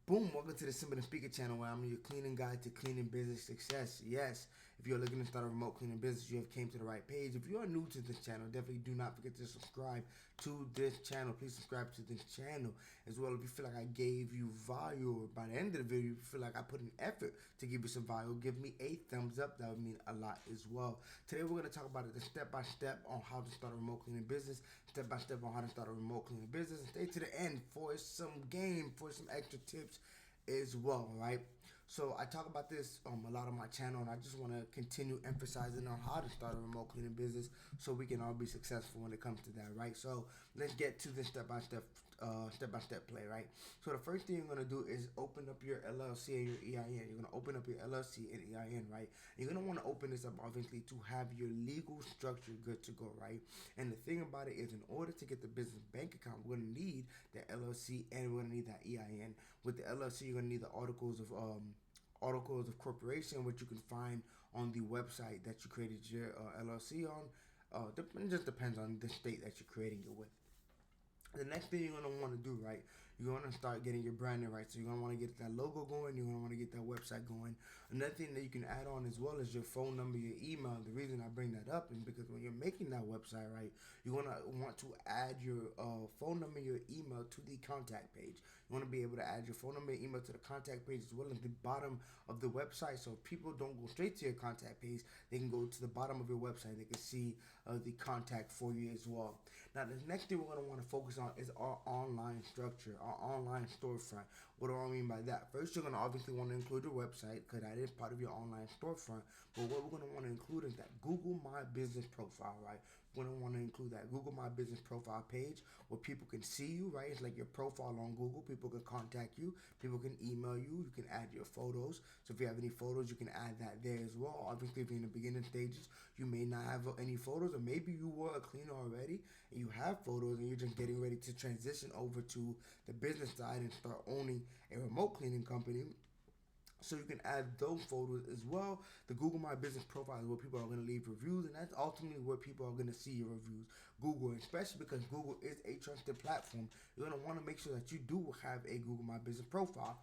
Boom, welcome to the Simple and Speaker channel where I'm your cleaning guide to cleaning business success. Yes, if you're looking to start a remote cleaning business, you have came to the right page. If you are new to this channel, definitely do not forget to subscribe to this channel. Please subscribe to this channel as well. If you feel like I gave you value, or by the end of the video, you feel like I put an effort to give you some value, give me a thumbs up. That would mean a lot as well. Today we're going to talk about the step-by-step on how to start a remote cleaning business, step-by-step on how to start a remote cleaning business, and stay to the end for some game, for some extra tips as well, right? So I talk about this a lot on my channel, and I just want to continue emphasizing on how to start a remote cleaning business so we can all be successful when it comes to that, right? So let's get to this step-by-step play, right? So the first thing you're going to do is open up your LLC and your EIN. You're going to open up your LLC and EIN, right? You're going to want to open this up obviously to have your legal structure good to go, right? And the thing about it is, in order to get the business bank account, we're going to need the LLC and we're going to need that EIN. With the LLC, you're going to need the articles of corporation, which you can find on the website that you created your LLC on. It just depends on the state that you're creating it with. The next thing you're going to want to do, right, you're going to start getting your branding right. So you're going to want to get that logo going. You're going to want to get that website going. Another thing that you can add on as well is your phone number, your email. The reason I bring that up is because when you're making that website, right, you're going to want to add your phone number, your email to the contact page. You want to be able to add your phone number and email to the contact page as well at the bottom of the website. So if people don't go straight to your contact page, they can go to the bottom of your website. They can see the contact for you as well. Now, the next thing we're going to want to focus on is our online structure, our online storefront. What do I mean by that? First, you're going to obviously want to include your website because that is part of your online storefront. But what we're going to want to include is that Google My Business profile, right? We're going to want to include that Google My Business profile page where people can see you, right? It's like your profile on Google. People can contact you. People can email you. You can add your photos. So if you have any photos, you can add that there as well. Obviously, if you're in the beginning stages, you may not have any photos, or maybe you were a cleaner already and you have photos and you're just getting ready to transition over to the business side and start owning a remote cleaning company. So you can add those photos as well. The Google My Business profile is where people are going to leave reviews, and that's ultimately where people are going to see your reviews. Google, especially because Google is a trusted platform, you're going to want to make sure that you do have a Google My Business profile.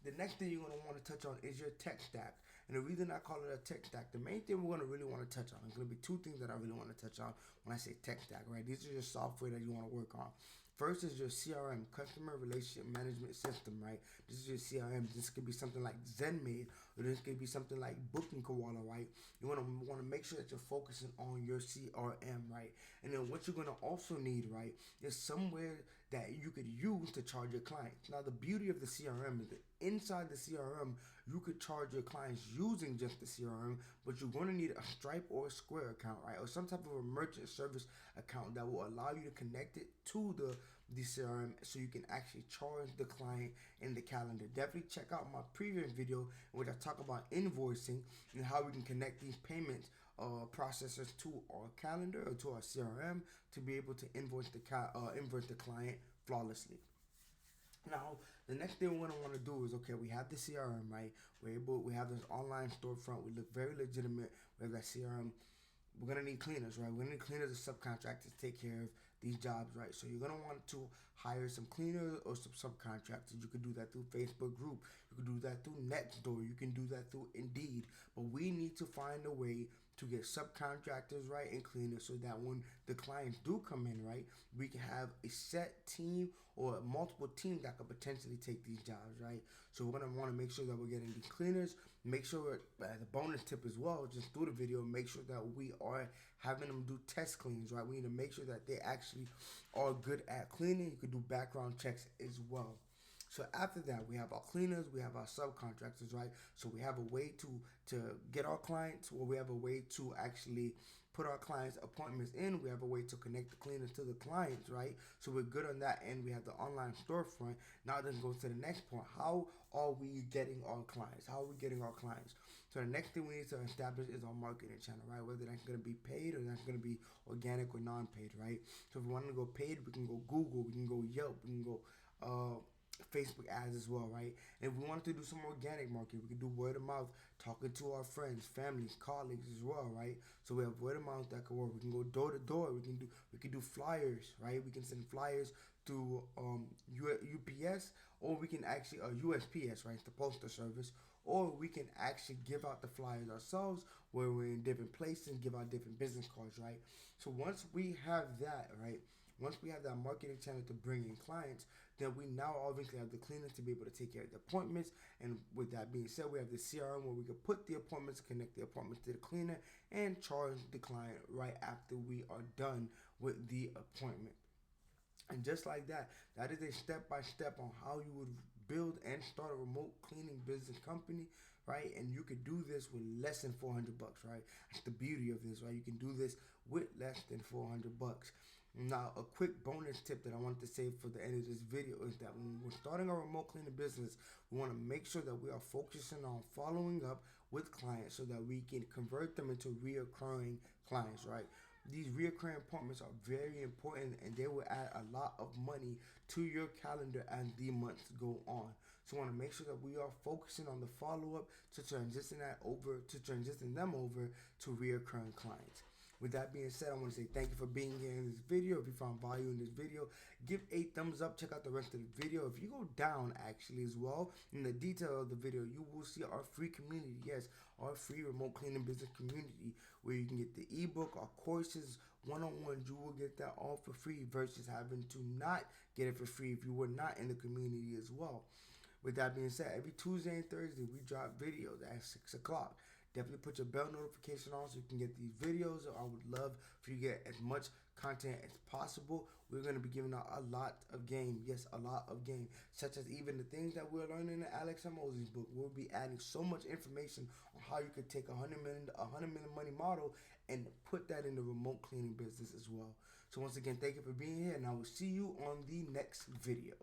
The next thing you're going to want to touch on is your tech stack. And the reason I call it a tech stack, the main thing we're going to really want to touch on, there's going to be two things that I really want to touch on when I say tech stack, right? These are your software that you want to work on. First is your CRM, Customer Relationship Management System, right? This is your CRM. This could be something like ZenMaid, or this could be something like Booking Koala, right? You want to make sure that you're focusing on your CRM, right? And then what you're going to also need, right, is somewhere that you could use to charge your clients. Now, the beauty of the CRM is that inside the CRM, you could charge your clients using just the CRM, but you're going to need a Stripe or a Square account, right? Or some type of a merchant service account that will allow you to connect it to the CRM so you can actually charge the client in the calendar. Definitely check out my previous video in which I talk about invoicing and how we can connect these payments processors to our calendar or to our CRM to be able to invoice the client flawlessly. Now, the next thing we're gonna want to do is, okay, we have the CRM, right? We have this online storefront. We look very legitimate. We have that CRM. We're gonna need cleaners, right? We're gonna need cleaners and subcontractors to take care of these jobs, right? So you're gonna want to hire some cleaners or some subcontractors. You could do that through Facebook group. You could do that through Nextdoor. You can do that through Indeed. But we need to find a way to get subcontractors, right, and cleaners so that when the clients do come in, right, we can have a set team or multiple teams that could potentially take these jobs, right? So we're gonna want to make sure that we're getting these cleaners. Make sure, as a bonus tip as well, just through the video, make sure that we are having them do test cleans, right? We need to make sure that they actually are good at cleaning. You could do background checks as well. So after that, we have our cleaners, we have our subcontractors, right? So we have a way to get our clients, or we have a way to actually put our clients' appointments in. We have a way to connect the cleaners to the clients, right? So we're good on that end. We have the online storefront. Now then goes to the next point. How are we getting our clients? How are we getting our clients? So the next thing we need to establish is our marketing channel, right? Whether that's going to be paid or that's going to be organic or non-paid, right? So if we want to go paid, we can go Google, we can go Yelp, we can go Facebook ads as well, right? And if we wanted to do some organic marketing, we could do word of mouth, talking to our friends, families, colleagues as well, right? So we have word of mouth that could work. We can go door to door. We can do flyers, right? We can send flyers through UPS or we can actually, USPS, right, the postal service, or we can actually give out the flyers ourselves where we're in different places and give out different business cards, right? So once we have that, right, once we have that marketing channel to bring in clients, then we now obviously have the cleaner to be able to take care of the appointments. And with that being said, we have the CRM where we can put the appointments, connect the appointments to the cleaner, and charge the client right after we are done with the appointment. And just like that, that is a step by step on how you would build and start a remote cleaning business company, right? And you could do this with less than 400 bucks, right? That's the beauty of this, right? You can do this with less than 400 bucks. Now, a quick bonus tip that I wanted to say for the end of this video is that when we're starting a remote cleaning business, we want to make sure that we are focusing on following up with clients so that we can convert them into reoccurring clients, right? These reoccurring appointments are very important and they will add a lot of money to your calendar as the months go on. So I want to make sure that we are focusing on the follow-up to transition them over to reoccurring clients. With that being said, I want to say thank you for being here in this video. If you found value in this video, give a thumbs up. Check out the rest of the video. If you go down actually as well, in the detail of the video, you will see our free community. Yes, our free remote cleaning business community where you can get the ebook, our courses, one-on-ones. You will get that all for free versus having to not get it for free if you were not in the community as well. With that being said, every Tuesday and Thursday, we drop videos at 6 o'clock. Definitely put your bell notification on so you can get these videos. I would love for you to get as much content as possible. We're going to be giving out a lot of game. Yes, a lot of game. Such as even the things that we're learning in Alex Mosey's book. We'll be adding so much information on how you could take a 100 minute money model and put that in the remote cleaning business as well. So once again, thank you for being here, and I will see you on the next video.